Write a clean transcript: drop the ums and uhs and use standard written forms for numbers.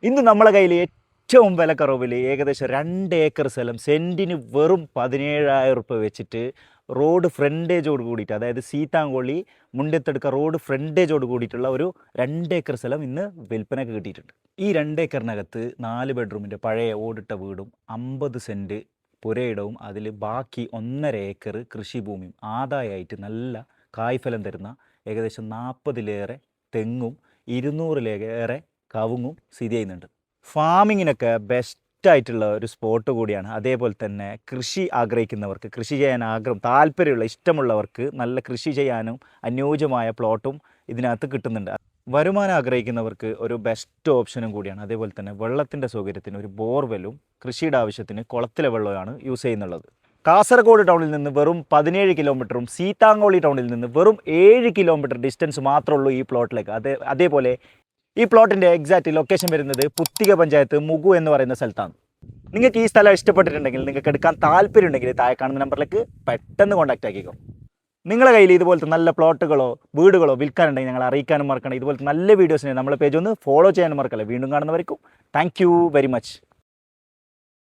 ഇന്ന് നമ്മളെ കയ്യിൽ ഏറ്റവും വിലക്കുറവിൽ ഏകദേശം 2 ഏക്കർ സ്ഥലം സെൻറ്റിന് വെറും 17,000 റുപ്യ വെച്ചിട്ട് റോഡ് ഫ്രണ്ടേജോട് കൂടിയിട്ട്, അതായത് സീതാങ്കോളി മുണ്ടത്തെടുക്ക റോഡ് ഫ്രണ്ടേജോട് കൂടിയിട്ടുള്ള ഒരു 2 ഏക്കർ സ്ഥലം ഇന്ന് വിൽപ്പനക്ക് കിട്ടിയിട്ടുണ്ട്. ഈ 2 ഏക്കറിനകത്ത് 4 ബെഡ്റൂമിൻ്റെ പഴയ ഓടിട്ട വീടും 50 സെൻറ്റ് പുരയിടവും അതിൽ ബാക്കി 1.5 ഏക്കർ കൃഷിഭൂമിയും ആദായമായിട്ട് നല്ല കായ്ഫലം തരുന്ന ഏകദേശം 40-ലേറെ തെങ്ങും 200-ലേറെ കവുങ്ങും സ്ഥിതി ചെയ്യുന്നുണ്ട്. ഫാമിങ്ങിനൊക്കെ ബെസ്റ്റായിട്ടുള്ള ഒരു സ്പോട്ട് കൂടിയാണ്. അതേപോലെ തന്നെ കൃഷി ആഗ്രഹിക്കുന്നവർക്ക്, കൃഷി ചെയ്യാൻ താല്പര്യമുള്ള ഇഷ്ടമുള്ളവർക്ക് നല്ല കൃഷി ചെയ്യാനും അനുയോജ്യമായ പ്ലോട്ടും ഇതിനകത്ത് കിട്ടുന്നുണ്ട്. വരുമാനം ആഗ്രഹിക്കുന്നവർക്ക് ഒരു ബെസ്റ്റ് ഓപ്ഷനും കൂടിയാണ്. അതേപോലെ തന്നെ വെള്ളത്തിൻ്റെ സൗകര്യത്തിന് ഒരു ബോർവെല്ലും കൃഷിയുടെ ആവശ്യത്തിന് കുളത്തിലെ വെള്ളമാണ് യൂസ് ചെയ്യുന്നുള്ളത്. കാസർഗോഡ് ടൗണിൽ നിന്ന് വെറും 17 കിലോമീറ്ററും സീതാങ്കോളി ടൗണിൽ നിന്ന് വെറും 7 കിലോമീറ്റർ ഡിസ്റ്റൻസ് മാത്രമേ ഉള്ളൂ ഈ പ്ലോട്ടിലേക്ക്. അതേപോലെ ഈ പ്ലോട്ടിൻ്റെ എക്സാക്റ്റ് ലൊക്കേഷൻ വരുന്നത് പുത്തിക പഞ്ചായത്ത് മുഗു എന്ന് പറയുന്ന സ്ഥലത്താണ്. നിങ്ങൾക്ക് ഈ സ്ഥലം ഇഷ്ടപ്പെട്ടിട്ടുണ്ടെങ്കിൽ, നിങ്ങൾക്ക് എടുക്കാൻ താല്പര്യമുണ്ടെങ്കിൽ താഴെ കാണുന്ന നമ്പറിലേക്ക് പെട്ടെന്ന് കോൺടാക്റ്റ് ആക്കിക്കോ. നിങ്ങളുടെ കയ്യിൽ ഇതുപോലത്തെ നല്ല പ്ലോട്ടുകളോ വീടുകളോ വിൽക്കാനുണ്ടെങ്കിൽ ഞങ്ങൾ അറിയിക്കാനും മറക്കണം. ഇതുപോലത്തെ നല്ല വീഡിയോസിനെ നമ്മളെ പേജ് ഒന്ന് ഫോളോ ചെയ്യാനും മറക്കല്ലേ. വീണ്ടും കാണുന്നവർക്കും താങ്ക് യു വെരി മച്ച്.